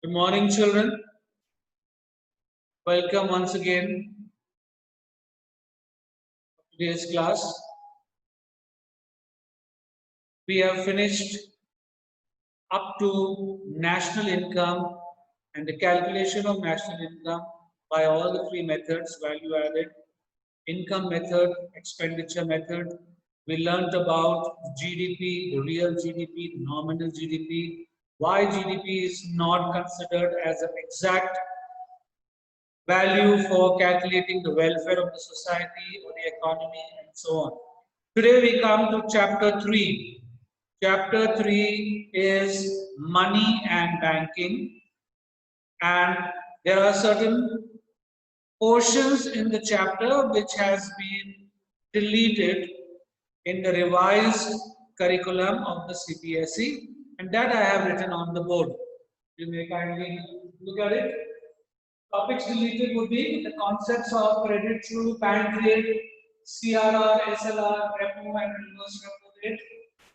Good morning, children. Welcome once again to today's class. We have finished up to national income and the calculation of national income by all the three methods: value added, income method, expenditure method. We learned about GDP, the real GDP, the nominal GDP, why GDP is not considered as an exact value for calculating the welfare of the society or the economy and so on. Today we come to chapter 3. Chapter 3 is money and banking, and there are certain portions in the chapter which has been deleted in the revised curriculum of the CPSE, and that I have written on the board. You may kindly look at it. Topics deleted would be the concepts of credit through bank rate, CRR, SLR, repo and reverse repo rate,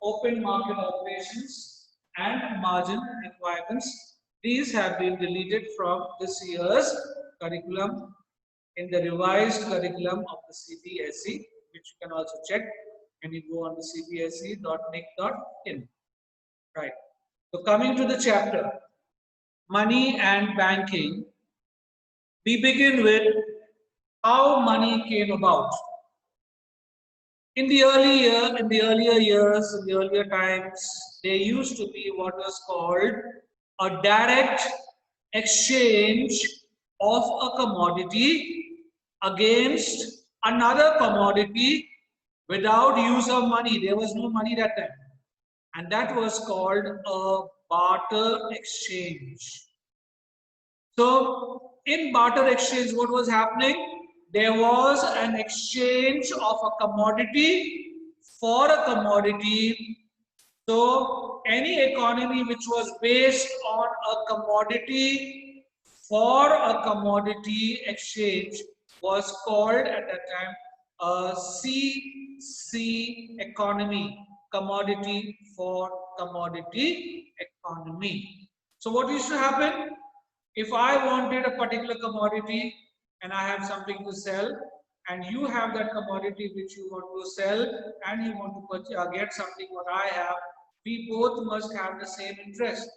open market operations, and margin requirements. These have been deleted from this year's curriculum in the revised curriculum of the CPSE, which you can also check when you go on the cpse.nic.in. Right. So coming to the chapter, money and banking. We begin with how money came about. In the earlier years, in the earlier times, there used to be what was called a direct exchange of a commodity against another commodity without use of money. There was no money that time, and that was called a barter exchange. So, in barter exchange, what was happening? There was an exchange of a commodity for a commodity. So, any economy which was based on a commodity for a commodity exchange was called at that time a CC economy, commodity for commodity economy. So, what used to happen? If I wanted a particular commodity and I have something to sell, and you have that commodity which you want to sell, and you want to get something what I have, we both must have the same interest.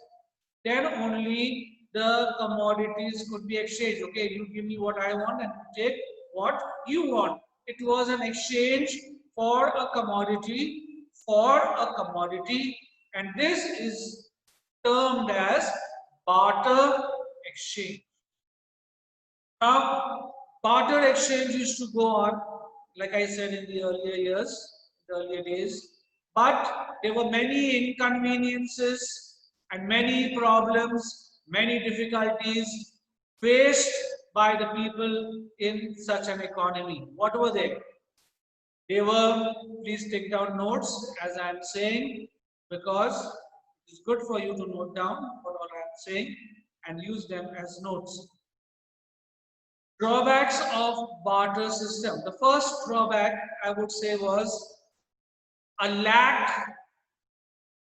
Then only the commodities could be exchanged. Okay, you give me what I want and take what you want. It was an exchange for a commodity, and this is termed as barter exchange. Now, barter exchange used to go on, like I said, in the earlier years, the earlier days, but there were many inconveniences and many problems, many difficulties faced by the people in such an economy. What were they? They were, please take down notes as I am saying, because it's good for you to note down what all I am saying and use them as notes. Drawbacks of barter system. The first drawback I would say was a lack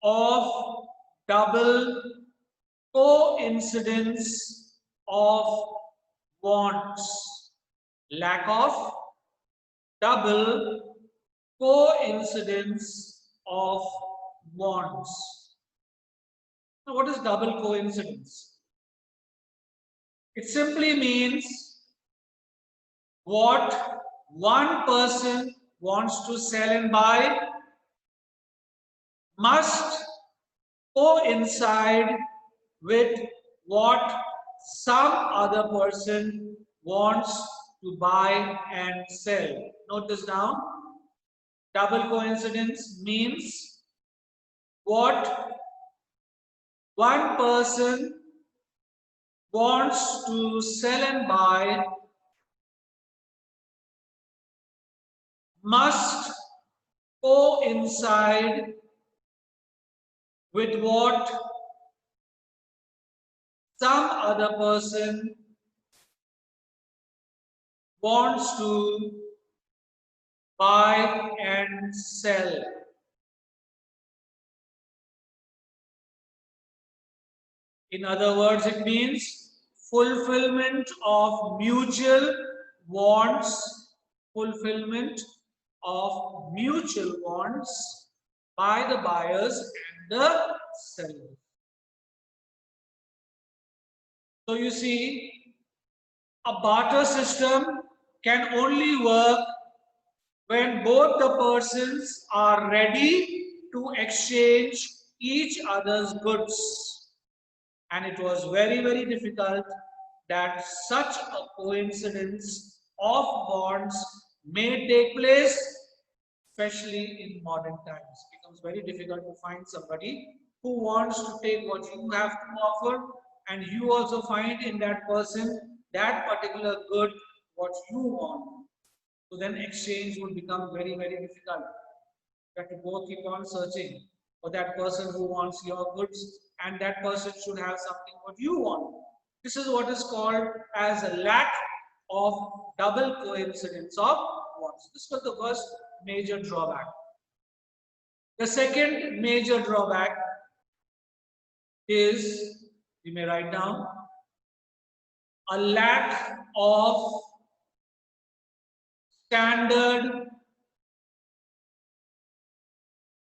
of double coincidence of wants. Lack of double coincidence of wants. Now, what is double coincidence? It simply means what one person wants to sell and buy must coincide with what some other person wants to buy and sell. Note this down. Double coincidence means what one person wants to sell and buy must coincide with what some other person wants to buy and sell. In other words, it means fulfillment of mutual wants, fulfillment of mutual wants by the buyers and the sellers. So you see, a barter system can only work when both the persons are ready to exchange each other's goods. And it was very, very difficult that such a coincidence of bonds may take place, especially in modern times. It becomes very difficult to find somebody who wants to take what you have to offer, and you also find in that person that particular good what you want. So then exchange would become very, very difficult. You have to both keep on searching for that person who wants your goods, and that person should have something what you want. This is what is called as a lack of double coincidence of wants. This was the first major drawback. The second major drawback is, you may write down, a lack of standard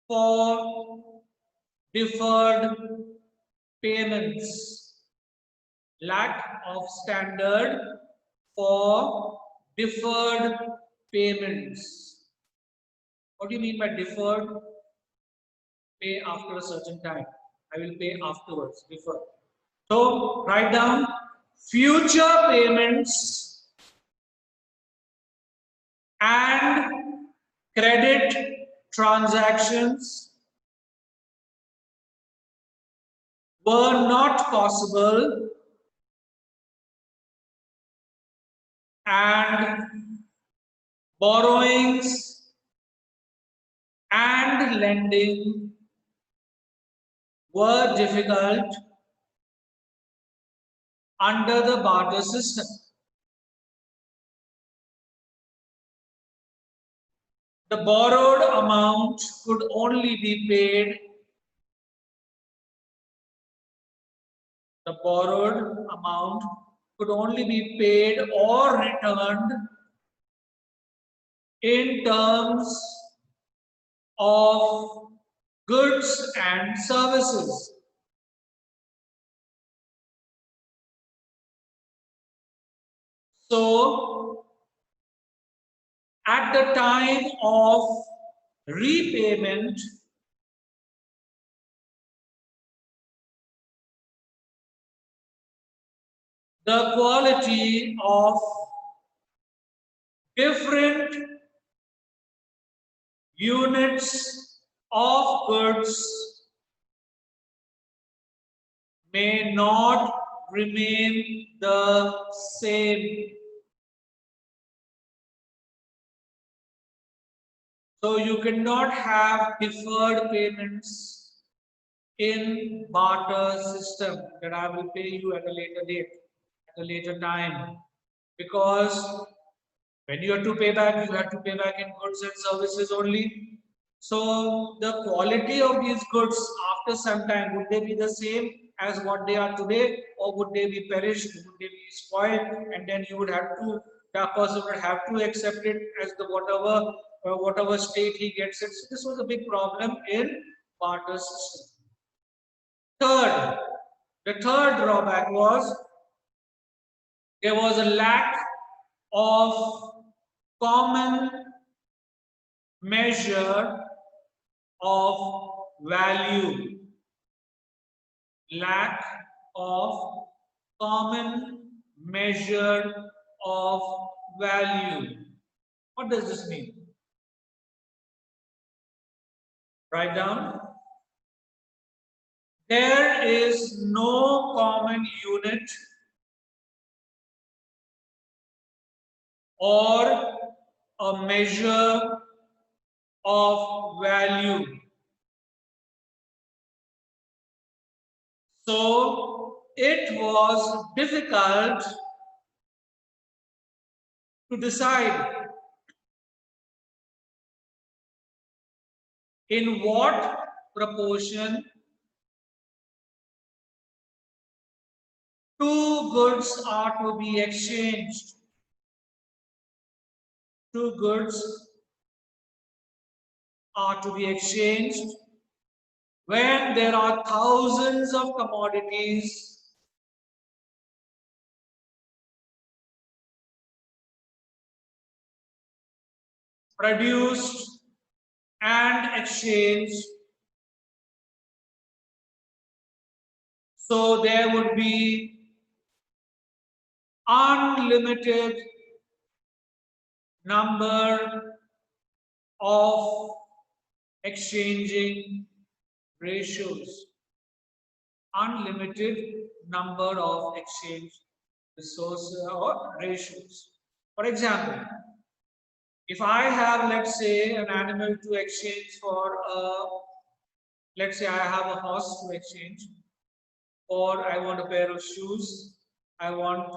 for deferred payments. Lack of standard for deferred payments. What do you mean by deferred? Pay after a certain time. I will pay afterwards, deferred. So write down future payments and credit transactions were not possible, and borrowings and lending were difficult under the barter system. The borrowed amount could only be paid. The borrowed amount could only be paid or returned in terms of goods and services. So, at the time of repayment, the quality of different units of goods may not remain the same. So you cannot have deferred payments in barter system, that I will pay you at a later date, at a later time, because when you have to pay back, you have to pay back in goods and services only. So the quality of these goods after some time, would they be the same as what they are today, or would they be perished, would they be spoiled, and then you would have to, that person would have to accept it as the whatever state he gets it. So this was a big problem in barter system. The third drawback was there was a lack of common measure of value. Lack of common measure of value. What does this mean? Write down. There is no common unit or a measure of value. So it was difficult to decide in what proportion two goods are to be exchanged. Two goods are to be exchanged when there are thousands of commodities produced and exchanged. So there would be unlimited number of exchanging ratios. Unlimited number of exchange resources or ratios. For example, if I have, let's say, an animal to exchange for let's say I have a horse to exchange, or I want a pair of shoes, I want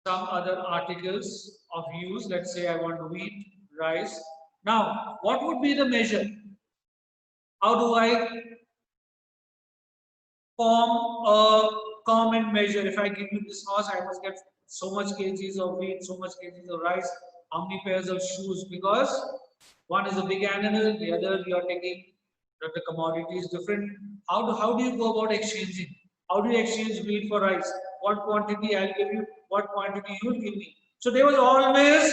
some other articles of use, let's say I want wheat, rice. Now, what would be the measure? How do I form a common measure? If I give you this horse, I must get so much kgs of wheat, so much kgs of rice, how many pairs of shoes? Because one is a big animal, the other you are taking the commodity is different. How do you go about exchanging? How do you exchange wheat for rice? What quantity I'll give you, what quantity you'll give me. So there was always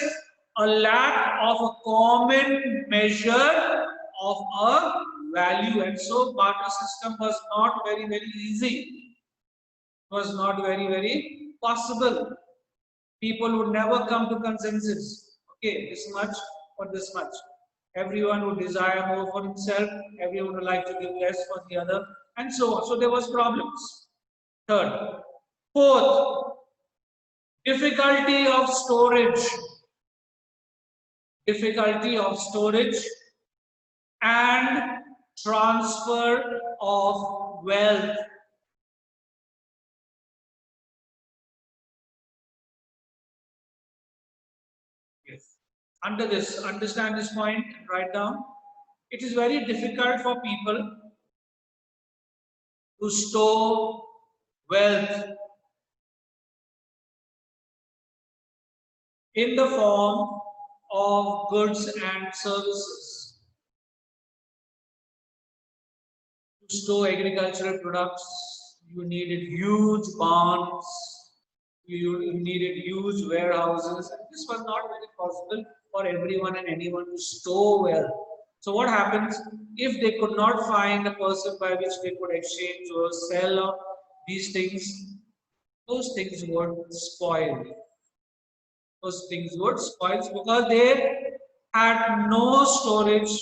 a lack of a common measure of a value, and so barter system was not very easy. Was not very possible. People would never come to consensus. Okay, this much for this much. Everyone would desire more for himself. Everyone would like to give less for the other, and so on. So there was problems. Third, fourth, difficulty of storage. Difficulty of storage and transfer of wealth. Yes. Under this, understand this point and write down. It is very difficult for people to store wealth in the form of goods and services. To store agricultural products, you needed huge barns, you needed huge warehouses, and this was not very possible for everyone and anyone to store wealth. So what happens if they could not find a person by which they could exchange or sell these things? Those things would spoil. Those things would spoil because they had no storage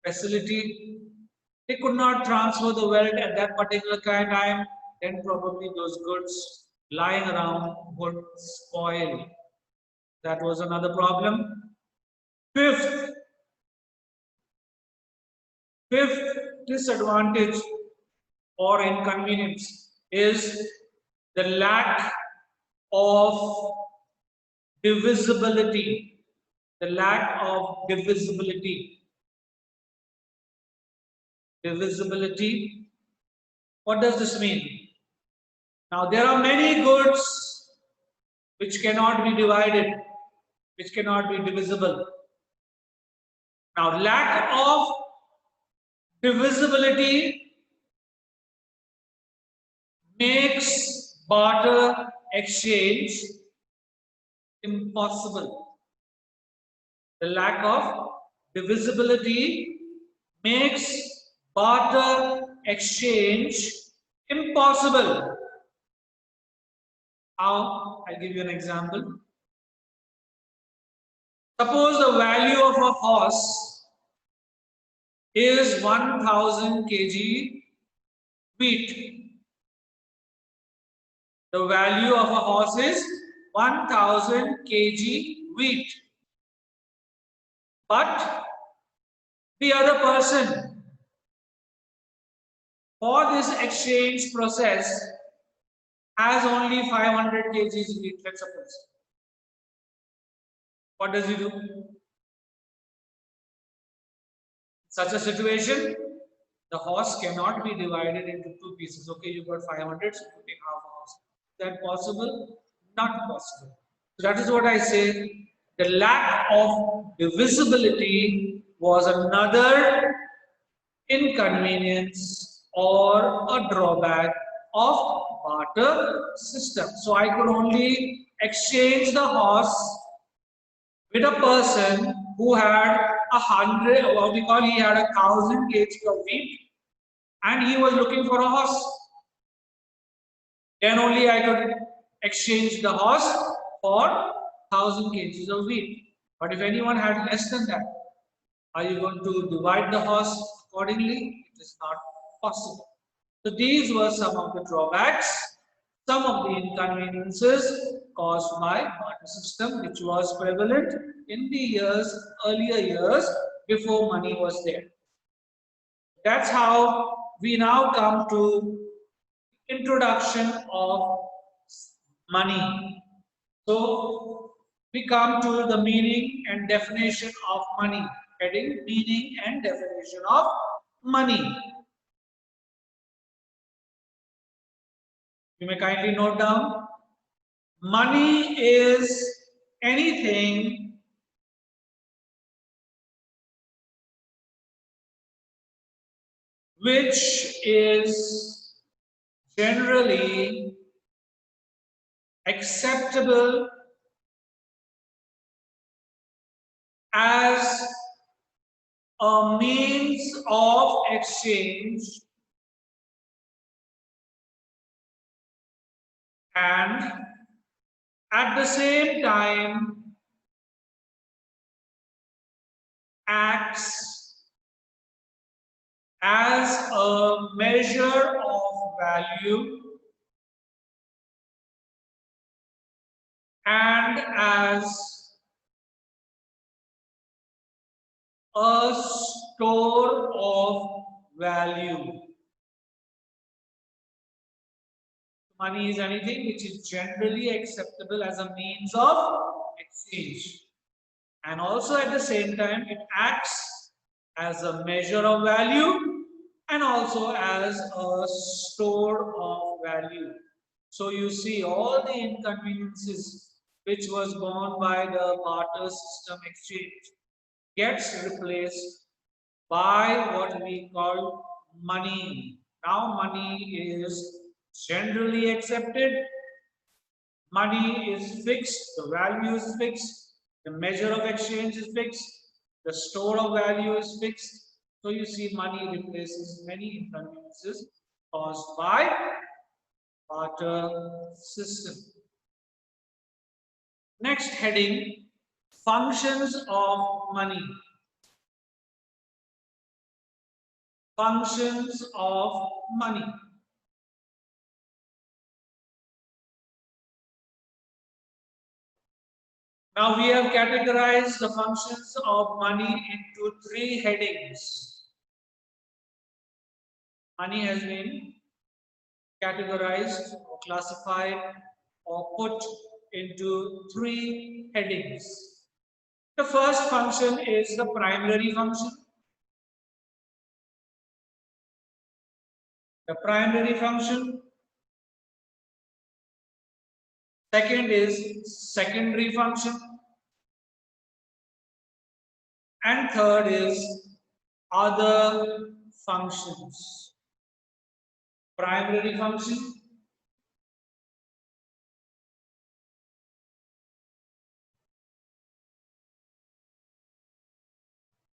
facility. They could not transfer the wealth at that particular time. Then probably those goods lying around would spoil. That was another problem. Fifth disadvantage or inconvenience is the lack of divisibility. The lack of divisibility. Divisibility. What does this mean? Now there are many goods which cannot be divided, which cannot be divisible. Now lack of divisibility makes barter exchange impossible. The lack of divisibility makes barter exchange impossible. How? I'll give you an example. Suppose the value of a horse is 1000 kg wheat. The value of a horse is 1000 kg wheat. But the other person, for this exchange process, has only 500 kgs wheat, let's suppose. What does he do? Such a situation, the horse cannot be divided into two pieces. Okay, you got 500, so you take half of that possible? Not possible. So that is what I say. The lack of divisibility was another inconvenience or a drawback of barter system. So I could only exchange the horse with a person who had 100, what we call, he had 1,000 kg of wheat and he was looking for a horse. Then only I could exchange the horse for 1,000 kg of wheat. But if anyone had less than that, are you going to divide the horse accordingly? It is not possible. So these were some of the drawbacks, some of the inconveniences caused by barter system, which was prevalent in the earlier years before money was there. That's how we now come to introduction of money. So we come to the meaning and definition of money. Heading: meaning and definition of money. You may kindly note down. Money is anything which is generally acceptable as a means of exchange and at the same time acts as a measure of value and as a store of value. Money is anything which is generally acceptable as a means of exchange. And also at the same time, it acts as a measure of value and also as a store of value. So you see all the inconveniences which was borne by the barter system exchange gets replaced by what we call money. Now money is generally accepted. Money is fixed, the value is fixed, the measure of exchange is fixed, the store of value is fixed. So you see money replaces many inconveniences caused by barter system. Next heading: functions of money. Functions of money. Now we have categorized the functions of money into 3 headings. Money has been categorized or classified or put into 3 headings. The first function is the primary function. The primary function. Second is secondary function. And third is other functions. Primary function,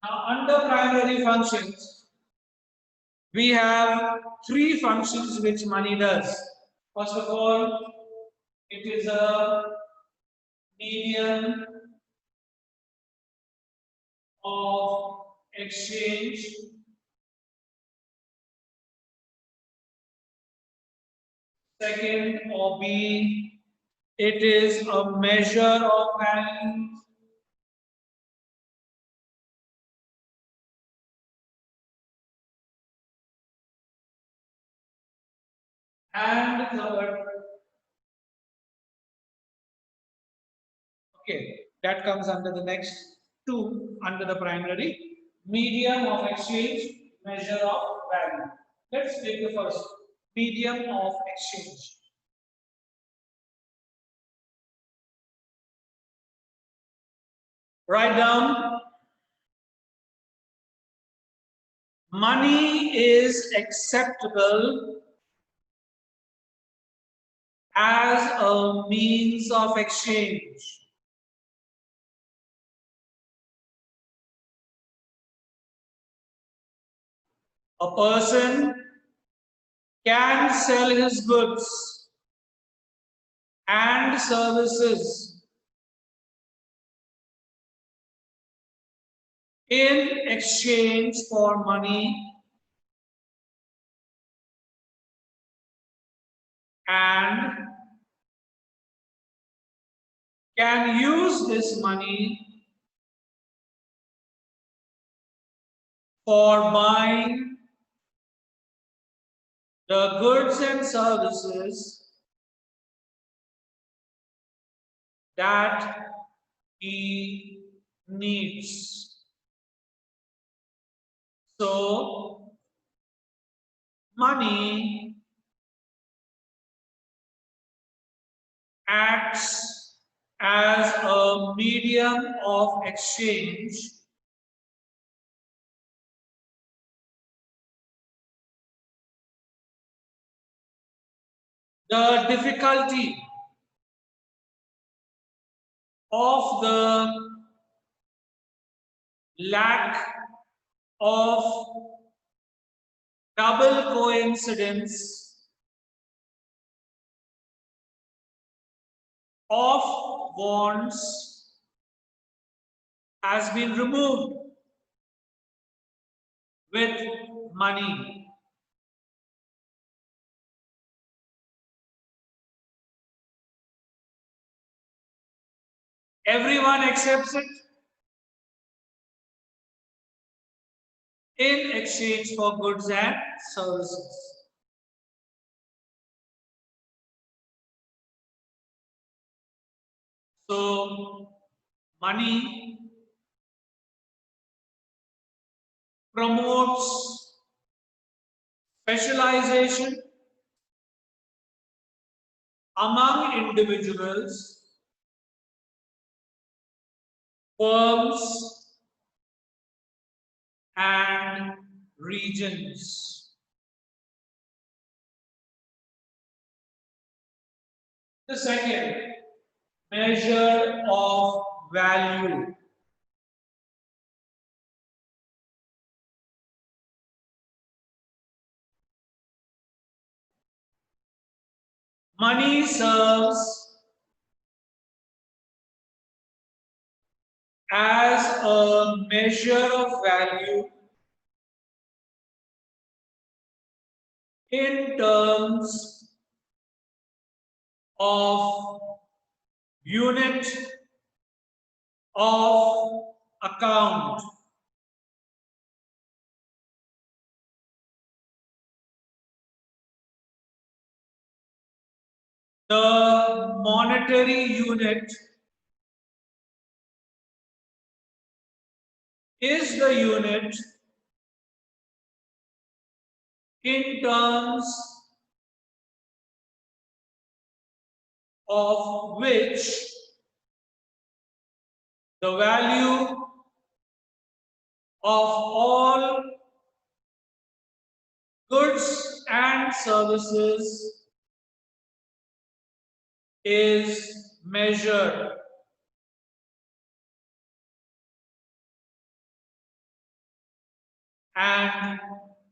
now under primary functions we have 3 functions which money does. First of all, it is a medium of exchange. Second, or B, it is a measure of value. And third, okay, that comes under the next 2 under the primary: medium of exchange, measure of value. Let's take the first: medium of exchange. Write down. Money is acceptable as a means of exchange. A person can sell his goods and services in exchange for money and can use this money for buying the goods and services that he needs. So, money acts as a medium of exchange the difficulty of the lack of double coincidence of wants has been removed with money. Everyone accepts it in exchange for goods and services. So, money promotes specialization among individuals, firms, and regions. The second measure of value. Money serves as a measure of value in terms of unit of account. The monetary unit is the unit in terms of which the value of all goods and services is measured. And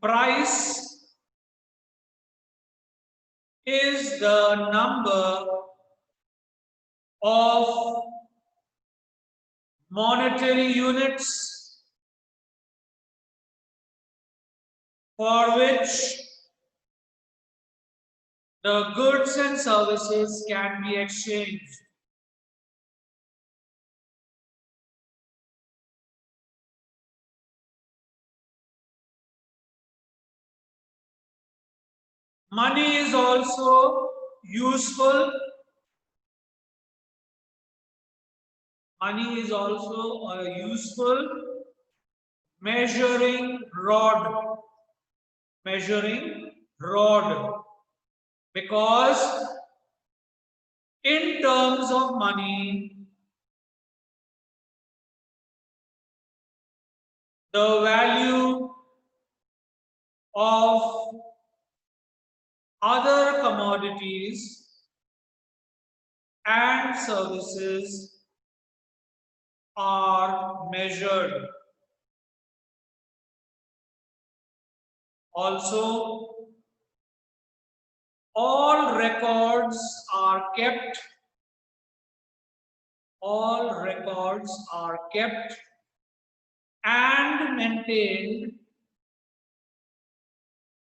price is the number of monetary units for which the goods and services can be exchanged. Money is also useful. Money is also a useful measuring rod. Measuring rod. Because in terms of money, the value of other commodities and services are measured. Also, all records are kept. All records are kept and maintained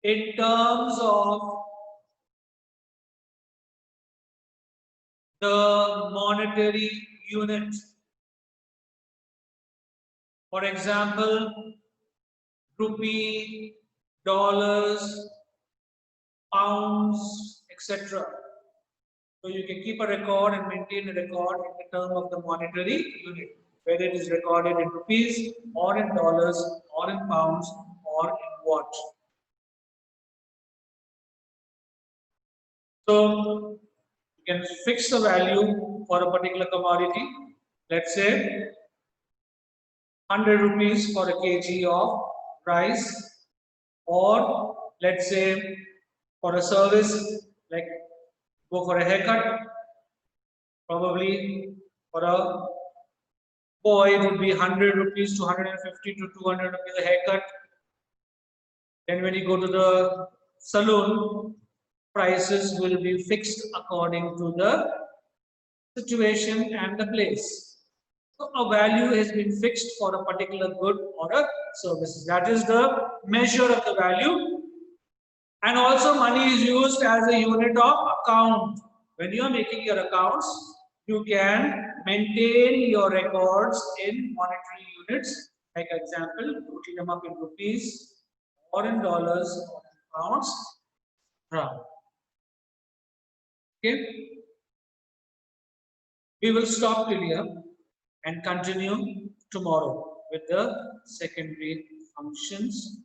in terms of the monetary unit. For example, rupee, dollars, pounds, etc. So you can keep a record and maintain a record in the term of the monetary unit, whether it is recorded in rupees or in dollars or in pounds or in what. So you can fix the value for a particular commodity. Let's say 100 rupees for a kg of rice, or let's say for a service like go for a haircut, probably for a boy it would be 100 rupees to 150 to 200 rupees a haircut. Then when you go to the saloon, prices will be fixed according to the situation and the place. So a value has been fixed for a particular good or a service. That is the measure of the value. And also money is used as a unit of account. When you are making your accounts, you can maintain your records in monetary units. Like example, putting them up in rupees or in dollars or in pounds. Okay. We will stop till here and continue tomorrow with the secondary functions.